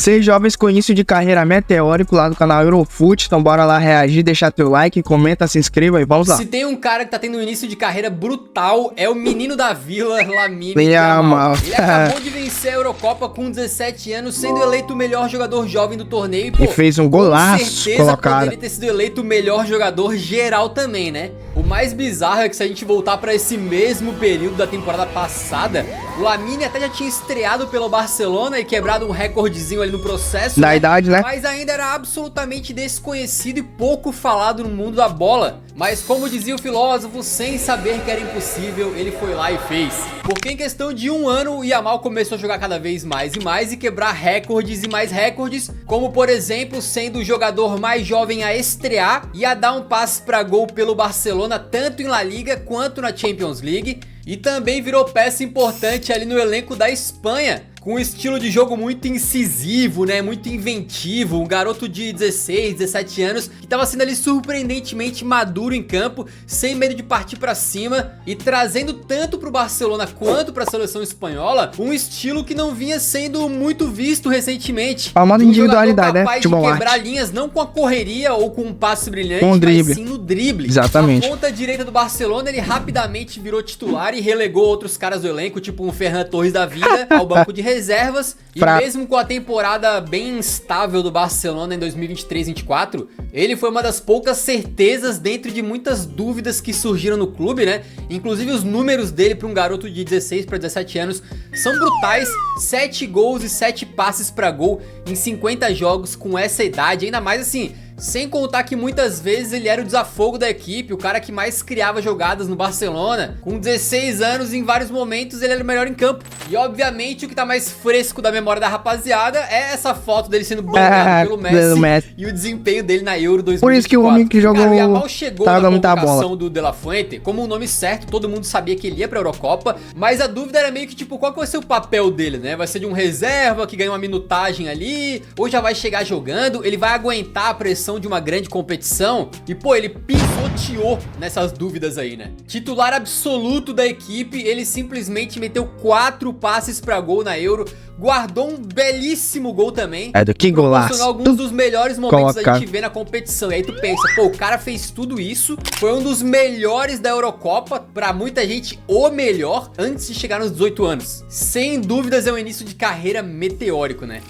6 jovens com início de carreira meteórico lá do canal Eurofut. Então bora lá reagir, deixar teu like, comenta, se inscreva e vamos lá. Se tem um cara que tá tendo um início de carreira brutal, é o menino da vila, Lamine Yamal. Ele acabou de vencer a Eurocopa com 17 anos, sendo eleito o melhor jogador jovem do torneio. E fez um golaço com certeza colocado. Poderia ter sido eleito o melhor jogador geral também, né? O mais bizarro é que se a gente voltar pra esse mesmo período da temporada passada, o Lamine até já tinha estreado pelo Barcelona e quebrado um recordezinho ali no processo da idade, né? Mas ainda era absolutamente desconhecido e pouco falado no mundo da bola. Mas como dizia o filósofo, sem saber que era impossível, ele foi lá e fez. Porque em questão de um ano, o Yamal começou a jogar cada vez mais e mais e quebrar recordes e mais recordes, como por exemplo, sendo o jogador mais jovem a estrear e a dar um passe para gol pelo Barcelona, tanto em La Liga quanto na Champions League. E também virou peça importante ali no elenco da Espanha, com um estilo de jogo muito incisivo, né, muito inventivo, um garoto de 16, 17 anos que estava sendo ali surpreendentemente maduro em campo, sem medo de partir para cima e trazendo tanto para o Barcelona quanto para a seleção espanhola um estilo que não vinha sendo muito visto recentemente. A moda individualidade, né? Capaz de quebrar linhas não com a correria ou com um passe brilhante, com o drible. mas sim no drible. Exatamente. Na ponta direita do Barcelona ele rapidamente virou titular e relegou outros caras do elenco, tipo um Ferran Torres da vida, ao banco de reservas. E mesmo com a temporada bem instável do Barcelona em 2023-24, ele foi uma das poucas certezas dentro de muitas dúvidas que surgiram no clube, né? Inclusive os números dele para um garoto de 16 para 17 anos são brutais: 7 gols e 7 passes para gol em 50 jogos com essa idade, ainda mais assim, sem contar que muitas vezes ele era o desafogo da equipe, o cara que mais criava jogadas no Barcelona. Com 16 anos, em vários momentos ele era o melhor em campo. E obviamente o que tá mais fresco da memória da rapaziada é essa foto dele sendo bancado pelo Messi e o desempenho dele na Euro 2024. Por isso que o homem que jogou, cara, o Yamal chegou tá na convocação do De La Fuente como um nome certo, todo mundo sabia que ele ia pra Eurocopa, mas a dúvida era meio que tipo, qual que vai ser o papel dele, né? Vai ser de um reserva que ganha uma minutagem ali, ou já vai chegar jogando, ele vai aguentar a pressão de uma grande competição? E pô, ele pisoteou nessas dúvidas aí, né? Titular absoluto da equipe, ele simplesmente meteu 4 passes pra gol na Euro, guardou um belíssimo gol também. É do que golaço. Alguns dos melhores momentos a gente vê na competição. E aí tu pensa, pô, o cara fez tudo isso, foi um dos melhores da Eurocopa, pra muita gente o melhor, antes de chegar nos 18 anos. Sem dúvidas é um início de carreira meteórico, né?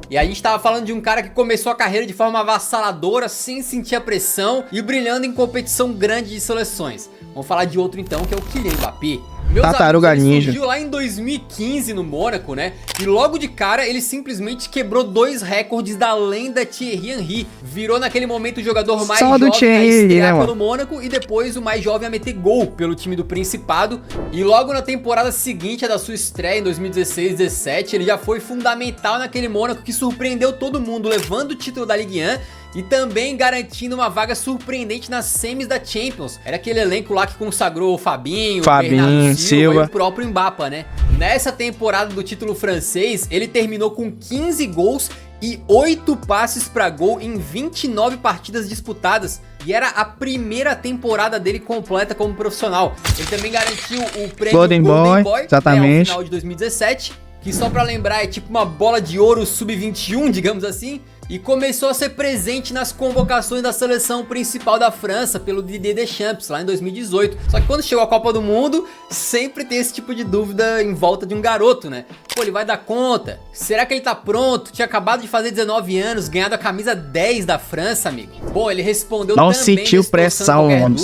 E a gente tava falando de um cara que começou a carreira de forma avassaladora, sem sentir a pressão e brilhando em competição grande de seleções. Vamos falar de outro então, que é o Kylian Mbappé. Tartaruga Ninja. Surgiu lá em 2015 no Mônaco, né? E logo de cara ele simplesmente quebrou 2 recordes da lenda Thierry Henry. Virou naquele momento o jogador mais jovem a estrear pelo Mônaco e depois o mais jovem a meter gol pelo time do Principado. E logo na temporada seguinte, a da sua estreia em 2016-17, ele já foi fundamental naquele Mônaco que surpreendeu todo mundo, levando o título da Ligue 1 e também garantindo uma vaga surpreendente nas semis da Champions. Era aquele elenco lá que consagrou o Fabinho, Bernardo Silva e o próprio Mbappé, né? Nessa temporada do título francês, ele terminou com 15 gols e 8 passes para gol em 29 partidas disputadas. E era a primeira temporada dele completa como profissional. Ele também garantiu o prêmio Golden Boy exatamente, no final de 2017. Que só pra lembrar é tipo uma bola de ouro sub-21, digamos assim. E começou a ser presente nas convocações da seleção principal da França pelo Didier Deschamps lá em 2018. Só que quando chegou a Copa do Mundo, sempre tem esse tipo de dúvida em volta de um garoto, né? Pô, ele vai dar conta? Será que ele tá pronto? Tinha acabado de fazer 19 anos, ganhado a camisa 10 da França, amigo. Bom, ele respondeu não também, sentiu pressão, mano.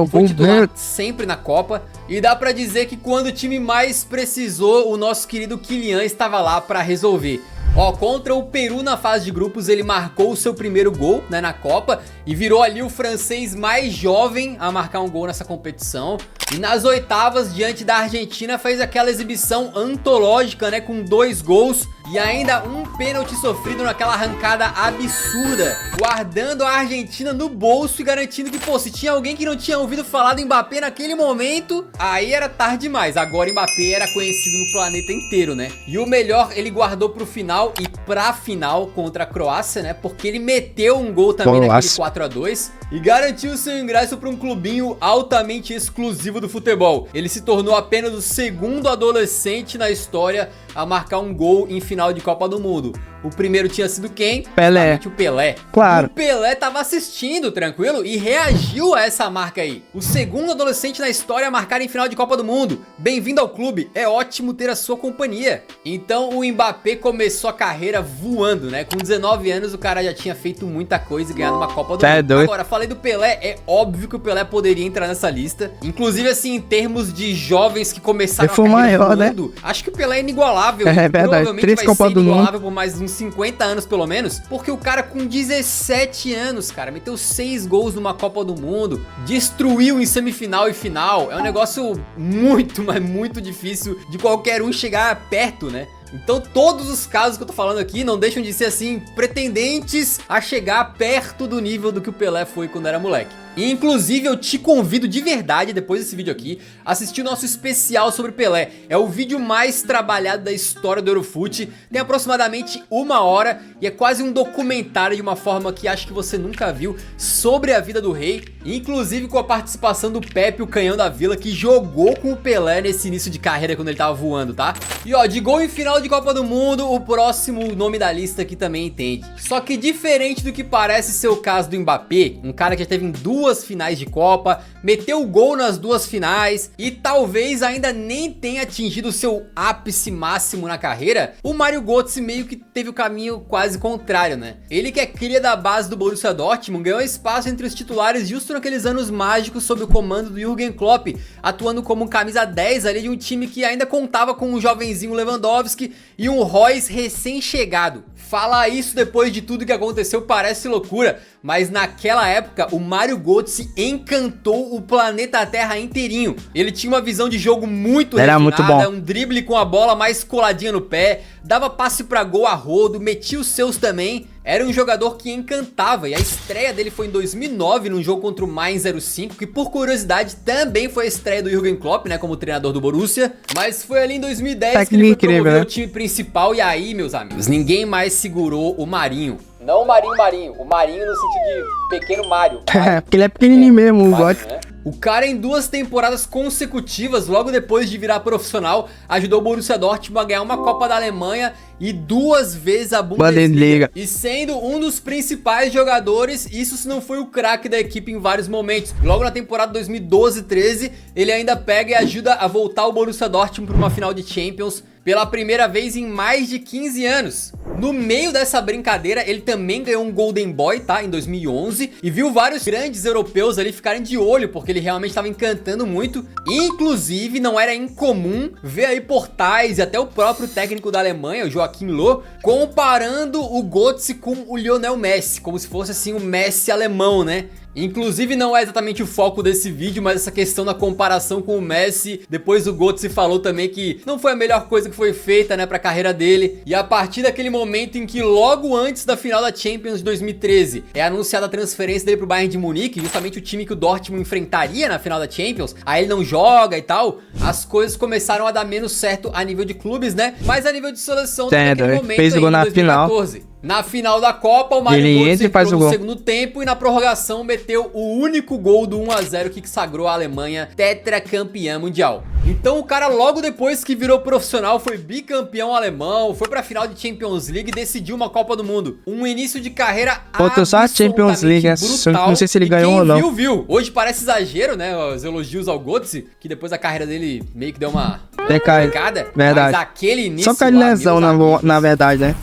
Foi titular sempre na Copa. E dá pra dizer que quando o time mais precisou, o nosso querido Kylian estava lá pra resolver. Ó, contra o Peru na fase de grupos ele marcou o seu primeiro gol, né, na Copa e virou ali o francês mais jovem a marcar um gol nessa competição. E nas oitavas, diante da Argentina, fez aquela exibição antológica, né, com 2 gols e ainda um pênalti sofrido naquela arrancada absurda, guardando a Argentina no bolso e garantindo que, pô, se tinha alguém que não tinha ouvido falar do Mbappé naquele momento, aí era tarde demais. Agora Mbappé era conhecido no planeta inteiro, né? E o melhor ele guardou pro final e pra final contra a Croácia, né? Porque ele meteu um gol também naquele 4-2 e garantiu seu ingresso para um clubinho altamente exclusivo do futebol. Ele se tornou apenas o segundo adolescente na história a marcar um gol em final de Copa do Mundo. O primeiro tinha sido quem? Pelé. O Pelé. Claro. O Pelé tava assistindo, tranquilo, e reagiu a essa marca aí. O segundo adolescente na história a marcar em final de Copa do Mundo. Bem-vindo ao clube, é ótimo ter a sua companhia. Então o Mbappé começou a carreira voando, né? Com 19 anos o cara já tinha feito muita coisa e ganhado uma Copa do Mundo. Agora, falei do Pelé, é óbvio que o Pelé poderia entrar nessa lista. Inclusive, assim, em termos de jovens que começaram a carreira maior, voando, né? Acho que o Pelé é inigualável. É verdade, provavelmente 3 Copas do Mundo. Inigualável por mais uns 50 anos, pelo menos. Porque o cara com 17 anos, cara, meteu 6 gols numa Copa do Mundo. Destruiu em semifinal e final. É um negócio muito, mas muito difícil de qualquer um chegar perto, né? Então todos os casos que eu tô falando aqui não deixam de ser assim, pretendentes a chegar perto do nível do que o Pelé foi quando era moleque. E inclusive eu te convido de verdade, depois desse vídeo aqui, a assistir o nosso especial sobre Pelé. É o vídeo mais trabalhado da história do Eurofute, tem aproximadamente 1 hora e é quase um documentário de uma forma que acho que você nunca viu sobre a vida do rei. Inclusive com a participação do Pepe, o canhão da vila, que jogou com o Pelé nesse início de carreira quando ele tava voando, tá? E ó, de gol em final de Copa do Mundo, o próximo nome da lista aqui também entende. Só que diferente do que parece ser o caso do Mbappé, um cara que já teve em 2 finais de Copa, meteu gol nas 2 finais e talvez ainda nem tenha atingido o seu ápice máximo na carreira, o Mario Götze meio que teve o caminho quase contrário, né? Ele que é cria da base do Borussia Dortmund, ganhou espaço entre os titulares justo naqueles anos mágicos sob o comando do Jürgen Klopp, atuando como camisa 10 ali de um time que ainda contava com um jovenzinho Lewandowski e um Royce recém-chegado. Falar isso depois de tudo que aconteceu parece loucura, mas naquela época o Mario Götze encantou o planeta Terra inteirinho. Ele tinha uma visão de jogo muito refinada, muito bom. Um drible com a bola mais coladinha no pé, dava passe pra gol a rodo, metia os seus também. Era um jogador que encantava e a estreia dele foi em 2009 num jogo contra o Mainz 05, que por curiosidade também foi a estreia do Jürgen Klopp, né, como treinador do Borussia. Mas foi ali em 2010 que ele foi promover o time principal e aí, meus amigos, ninguém mais segurou o Marinho. Não o Marinho, o Marinho no sentido de pequeno Mario. É, porque ele é pequenininho mesmo, o Götze. Né? O cara em 2 temporadas consecutivas, logo depois de virar profissional, ajudou o Borussia Dortmund a ganhar uma Copa da Alemanha e 2 vezes a Bundesliga. E sendo um dos principais jogadores, isso se não foi o craque da equipe em vários momentos. Logo na temporada 2012-13, ele ainda pega e ajuda a voltar o Borussia Dortmund para uma final de Champions pela primeira vez em mais de 15 anos. No meio dessa brincadeira, ele também ganhou um Golden Boy, tá? Em 2011. E viu vários grandes europeus ali ficarem de olho, porque ele realmente estava encantando muito. Inclusive, não era incomum ver aí portais e até o próprio técnico da Alemanha, o Joachim Löw, comparando o Götze com o Lionel Messi, como se fosse assim o Messi alemão, né? Inclusive não é exatamente o foco desse vídeo, mas essa questão da comparação com o Messi. Depois o Götze falou também que não foi a melhor coisa que foi feita, né, pra carreira dele. E a partir daquele momento em que logo antes da final da Champions de 2013 é anunciada a transferência dele pro Bayern de Munique, justamente o time que o Dortmund enfrentaria na final da Champions, aí ele não joga e tal, as coisas começaram a dar menos certo a nível de clubes, né? Mas a nível de seleção naquele momento fez o gol na 2014. Final. Na final da Copa, o Mario Götze entrou no segundo tempo e na prorrogação meteu o único gol do 1 a 0 que sagrou a Alemanha tetracampeã mundial. Então o cara logo depois que virou profissional foi bicampeão alemão, foi pra final de Champions League e decidiu uma Copa do Mundo. Um início de carreira absolutamente Champions League, brutal. Não sei se ele ganhou ou não. Viu. Hoje parece exagero, né, os elogios ao Götze, que depois a carreira dele meio que deu uma decada. Verdade. Mas aquele início só por causa de lesão, na verdade, né?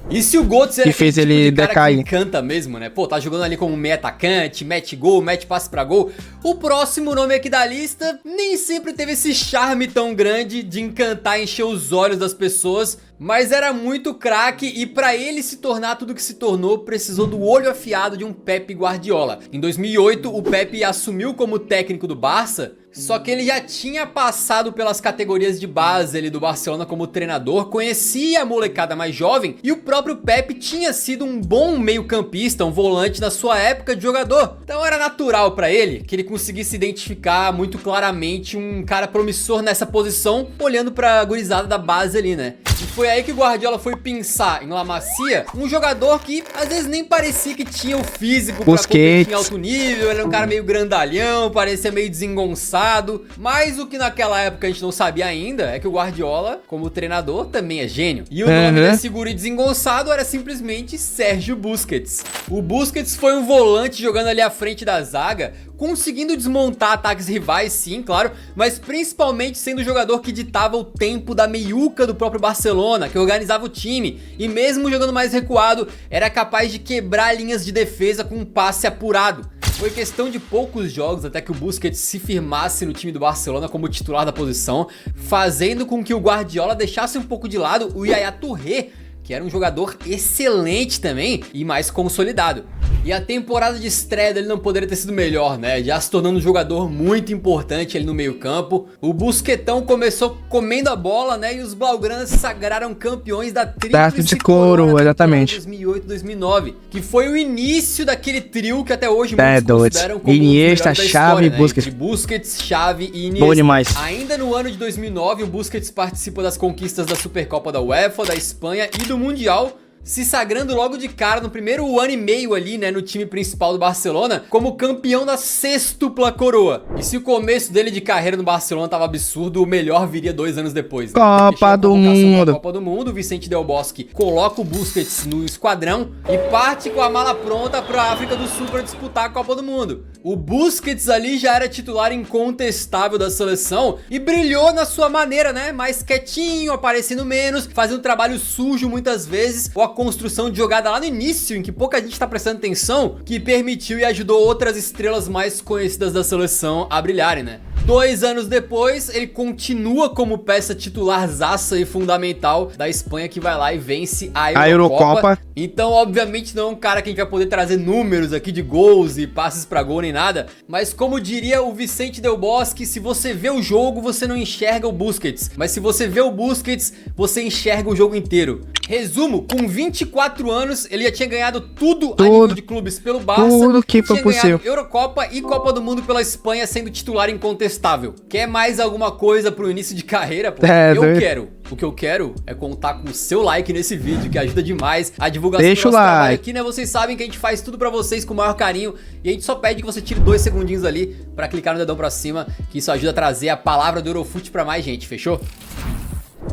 E se o Götze era fez tipo ele de cara decair, que canta mesmo, né? Pô, tá jogando ali como meio atacante, mete gol, mete passe pra gol. O próximo nome aqui da lista nem sempre teve esse charme tão grande de encantar e encher os olhos das pessoas, mas era muito craque e pra ele se tornar tudo que se tornou, precisou do olho afiado de um Pep Guardiola. Em 2008, o Pep assumiu como técnico do Barça, só que ele já tinha passado pelas categorias de base ali do Barcelona como treinador, conhecia a molecada mais jovem e o próprio Pep tinha sido um bom meio-campista, um volante na sua época de jogador. Então era natural pra ele que ele conseguisse identificar muito claramente um cara promissor nessa posição, olhando pra gurizada da base ali, né? E Foi aí que o Guardiola foi pensar em La Masia, um jogador que às vezes nem parecia que tinha o físico pra competir em alto nível, ele era um cara meio grandalhão, parecia meio desengonçado, mas o que naquela época a gente não sabia ainda é que o Guardiola, como treinador, também é gênio. E o nome desse guri desengonçado era simplesmente Sérgio Busquets. O Busquets foi um volante jogando ali à frente da zaga, conseguindo desmontar ataques rivais, sim, claro, mas principalmente sendo o jogador que ditava o tempo da meiuca do próprio Barcelona, que organizava o time, e mesmo jogando mais recuado, era capaz de quebrar linhas de defesa com um passe apurado. Foi questão de poucos jogos até que o Busquets se firmasse no time do Barcelona como titular da posição, fazendo com que o Guardiola deixasse um pouco de lado o Yaya Touré, que era um jogador excelente também e mais consolidado. E a temporada de estreia dele não poderia ter sido melhor, né? Já se tornando um jogador muito importante ali no meio campo. O Busquetão começou comendo a bola, né? E os blaugranas se sagraram campeões da Tríplice Coroa, exatamente, 2008-2009, que foi o início daquele trio que até hoje muitos consideram como Iniesta, Xavi, né? Busquets. Busquets, Xavi e Iniesta. Bom demais. Ainda no ano de 2009, o Busquets participa das conquistas da Supercopa da UEFA, da Espanha e do Mundial, se sagrando logo de cara no primeiro ano e meio ali, né, no time principal do Barcelona, como campeão da sextupla coroa. E se o começo dele de carreira no Barcelona tava absurdo, o melhor viria 2 anos depois, né? Copa do Mundo. Copa do Mundo, o Vicente Del Bosque coloca o Busquets no esquadrão e parte com a mala pronta pra África do Sul para disputar a Copa do Mundo. O Busquets ali já era titular incontestável da seleção e brilhou na sua maneira, né? Mais quietinho, aparecendo menos, fazendo trabalho sujo muitas vezes, ou a construção de jogada lá no início, em que pouca gente tá prestando atenção, que permitiu e ajudou outras estrelas mais conhecidas da seleção a brilharem, né? 2 anos depois, ele continua como peça titularzaça e fundamental da Espanha, que vai lá e vence a Eurocopa. Então, obviamente, não é um cara que a gente vai poder trazer números aqui de gols e passes pra gol nem nada, mas como diria o Vicente Del Bosque, se você vê o jogo, você não enxerga o Busquets, mas se você vê o Busquets, você enxerga o jogo inteiro. Resumo, com 24 anos, ele já tinha ganhado tudo a nível de clubes pelo Barça, tudo que foi possível. Eurocopa e Copa do Mundo pela Espanha, sendo titular incontestável. Quer mais alguma coisa pro início de carreira? Pô? Eu quero. O que eu quero é contar com o seu like nesse vídeo, que ajuda demais a divulgação do nosso trabalho aqui, né? Vocês sabem que a gente faz tudo pra vocês com o maior carinho e a gente só pede que você tire 2 segundinhos ali pra clicar no dedão pra cima, que isso ajuda a trazer a palavra do Eurofute pra mais gente, fechou?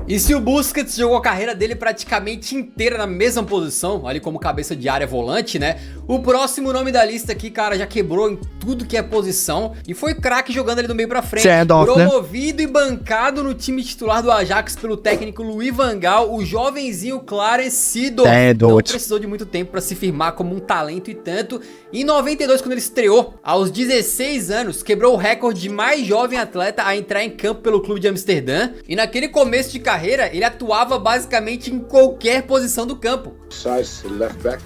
E se o Busquets jogou a carreira dele praticamente inteira na mesma posição, ali como cabeça de área volante, né? O próximo nome da lista aqui, cara, já quebrou em tudo que é posição e foi craque jogando ali do meio pra frente. Promovido e bancado no time titular do Ajax pelo técnico Louis van Gaal, o jovenzinho Clarence Seedorf não precisou de muito tempo pra se firmar como um talento e tanto. Em 92, quando ele estreou, aos 16 anos, quebrou o recorde de mais jovem atleta a entrar em campo pelo clube de Amsterdã. E naquele começo de carreira, ele atuava basicamente em qualquer posição do campo. Left back.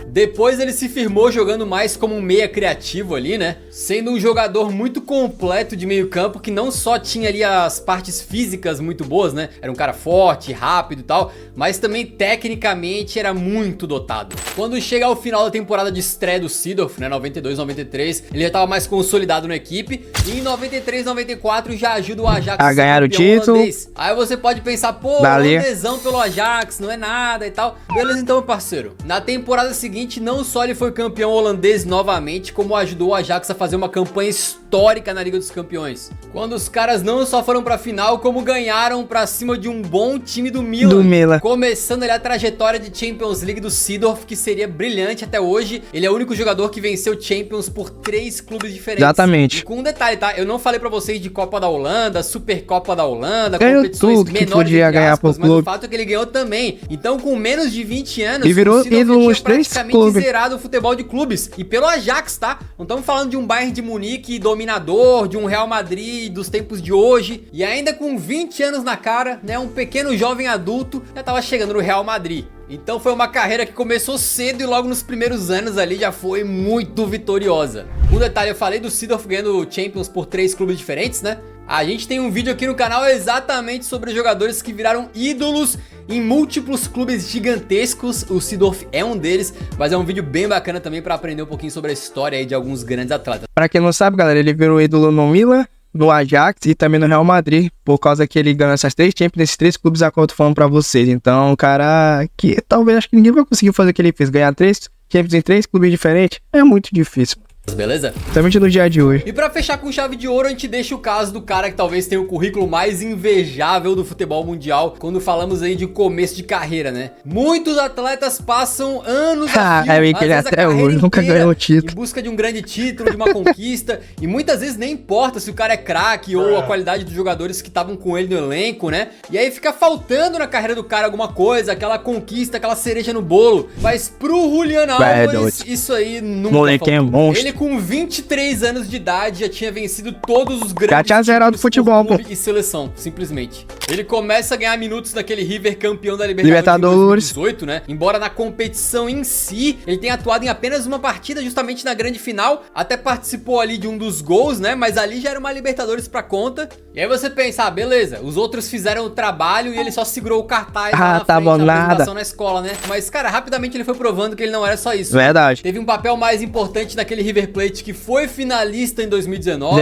Depois ele se firmou jogando mais como um meia criativo ali, né? Sendo um jogador muito completo de meio campo, que não só tinha ali as partes físicas muito boas, né? Era um cara forte, rápido e tal, mas também tecnicamente era muito dotado. Quando chega ao final da temporada de estreia do Seedorf, né? 92-93, ele já estava mais consolidado na equipe. E em 93-94 já ajuda o Ajax a ganhar o título. Holandês. Aí você pode pensar, pô, holandesão pelo Ajax, não é nada e tal. Beleza então, meu parceiro. Na temporada seguinte, não só ele foi campeão holandês novamente, como ajudou o Ajax a fazer uma campanha histórica na Liga dos Campeões. Quando os caras não só foram pra final, como ganharam pra cima de um bom time do Milan. Começando ali a trajetória de Champions League do Seedorf, que seria brilhante até hoje. Ele é o único jogador que venceu Champions por 3 clubes diferentes. Exatamente. E com um detalhe, tá? Eu não falei pra vocês de Copa da Holanda, Supercopa da Holanda, ganhou competições tudo que menores, podia ganhar por clube. Mas o fato é que ele ganhou também. Então, com menos de 20 anos, e virou ídolo nos 3 clubes. Zerado o futebol de clubes. E pelo Ajax, tá? Não estamos falando de um Bayern de Munique dominador, de um Real Madrid dos tempos de hoje. E ainda com 20 anos na cara, né? Um pequeno jovem adulto já tava chegando no Real Madrid. Então foi uma carreira que começou cedo e logo nos primeiros anos ali já foi muito vitoriosa. Um detalhe, eu falei do Seedorf ganhando Champions por 3 clubes diferentes, né? A gente tem um vídeo aqui no canal exatamente sobre os jogadores que viraram ídolos em múltiplos clubes gigantescos. O Seedorf é um deles, mas é um vídeo bem bacana também para aprender um pouquinho sobre a história aí de alguns grandes atletas. Pra quem não sabe, galera, ele virou ídolo no Milan, no Ajax e também no Real Madrid, por causa que ele ganhou essas 3 Champions nesses 3 clubes a qual eu tô falando pra vocês. Então, cara, que talvez acho que ninguém vai conseguir fazer o que ele fez, ganhar 3 Champions em 3 clubes diferentes, é muito difícil. Beleza? Principalmente no dia de hoje. E pra fechar com chave de ouro, a gente deixa o caso do cara que talvez tenha o currículo mais invejável do futebol mundial, quando falamos aí de começo de carreira, né? Muitos atletas passam anos a fio, que ele até hoje nunca ganhou o título, em busca de um grande título, de uma conquista, e muitas vezes nem importa se o cara é craque ou a qualidade dos jogadores que estavam com ele no elenco, né? E aí fica faltando na carreira do cara alguma coisa, aquela conquista, aquela cereja no bolo. Mas pro Julián Álvares, isso aí nunca faltou. É monstro. Ele com 23 anos de idade já tinha vencido todos os grandes já tinha zerado futebol, clube e seleção, simplesmente. Ele começa a ganhar minutos naquele River campeão da Libertadores de 2018, né? Embora na competição em si, ele tenha atuado em apenas uma partida, justamente na grande final, até participou ali de um dos gols, né? Mas ali já era uma Libertadores pra conta. E aí você pensa, beleza, os outros fizeram o trabalho e ele só segurou o cartaz lá na tá frente, bom, na nada. apresentação na escola, né? Mas, cara, rapidamente ele foi provando que ele não era só isso. Verdade. Teve um papel mais importante naquele River Plate, que foi finalista em 2019,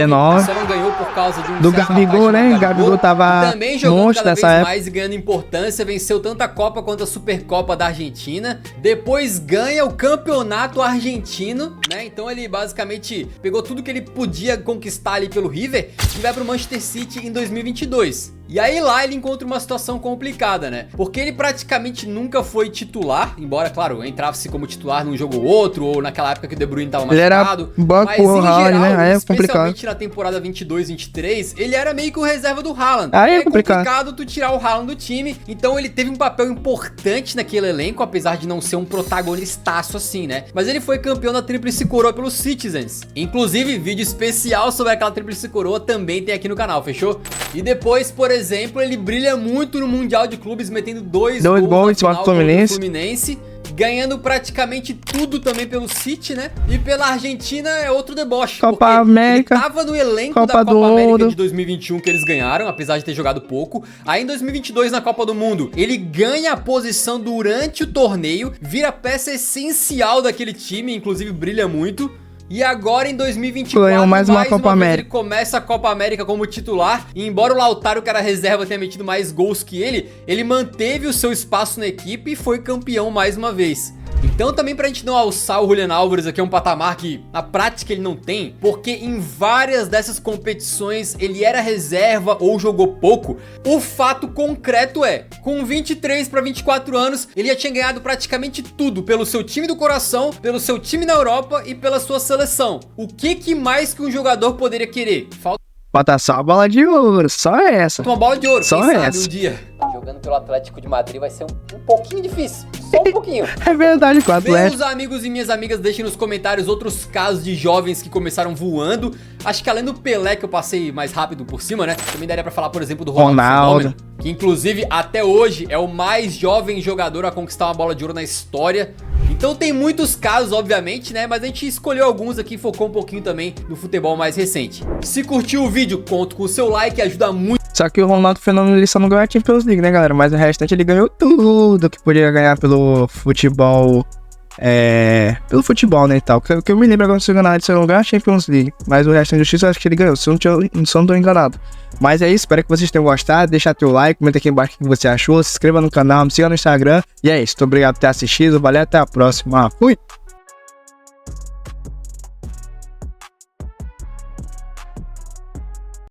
só não ganhou por causa de um do Gabigol, né? O Gabigol tava também jogando cada vez época. mais e ganhando importância, venceu tanto a Copa quanto a Supercopa da Argentina, depois ganha o Campeonato Argentino, né? Então ele basicamente pegou tudo que ele podia conquistar ali pelo River e vai pro Manchester City em 2022. E aí lá ele encontra uma situação complicada, né? Porque ele praticamente nunca foi titular, embora, claro, entrasse como titular num jogo ou outro, ou naquela época que o De Bruyne tava machucado. Mas em geral, né? Especialmente na temporada 22-23, ele era meio que o reserva do Haaland. Aí é complicado tu tirar o Haaland do time, então ele teve um papel importante naquele elenco, apesar de não ser um protagonistaço assim, né? Mas ele foi campeão da Tríplice Coroa pelos Citizens. Inclusive, vídeo especial sobre aquela Tríplice Coroa também tem aqui no canal, fechou? E depois, por exemplo, ele brilha muito no Mundial de Clubes, metendo dois gols na final contra o Fluminense, ganhando praticamente tudo também pelo City, né? E pela Argentina é outro deboche. Copa América. Ele tava no elenco da Copa América de 2021 que eles ganharam, apesar de ter jogado pouco. Aí em 2022 na Copa do Mundo, ele ganha a posição durante o torneio, vira peça essencial daquele time, inclusive brilha muito. E agora em 2024, mais uma Copa América. Ele começa a Copa América como titular. E embora o Lautaro, que era reserva, tenha metido mais gols que ele manteve o seu espaço na equipe e foi campeão mais uma vez. Então também pra gente não alçar o Julián Álvares aqui é um patamar que na prática ele não tem, porque em várias dessas competições ele era reserva ou jogou pouco. O fato concreto é, com 23 para 24 anos, ele já tinha ganhado praticamente tudo pelo seu time do coração, pelo seu time na Europa e pela sua seleção. O que mais que um jogador poderia querer? Falta só a bola de ouro, só essa. Uma bola de ouro, só quem essa. sabe um dia. Jogando pelo Atlético de Madrid vai ser um pouquinho difícil, só um pouquinho. É verdade, com o Atlético. Meus amigos e minhas amigas, deixem nos comentários outros casos de jovens que começaram voando. Acho que além do Pelé, que eu passei mais rápido por cima, né? Também daria pra falar, por exemplo, do Ronaldo. Que inclusive até hoje é o mais jovem jogador a conquistar uma bola de ouro na história. Então tem muitos casos, obviamente, né? Mas a gente escolheu alguns aqui e focou um pouquinho também no futebol mais recente. Se curtiu o vídeo, conto com o seu like, ajuda muito. Só que o Ronaldo Fenômeno ele só não ganhou a Champions League, né, galera? Mas o restante ele ganhou tudo que podia ganhar pelo futebol. Pelo futebol, né, e tal. O que eu me lembro agora, se eu enganado, ele não ganhou a Champions League. Mas o resto da justiça eu acho que ele ganhou, se eu não tô enganado. Mas é isso, espero que vocês tenham gostado. Deixa teu like, comenta aqui embaixo o que você achou. Se inscreva no canal, me siga no Instagram. E é isso, muito obrigado por ter assistido. Valeu, até a próxima. Fui!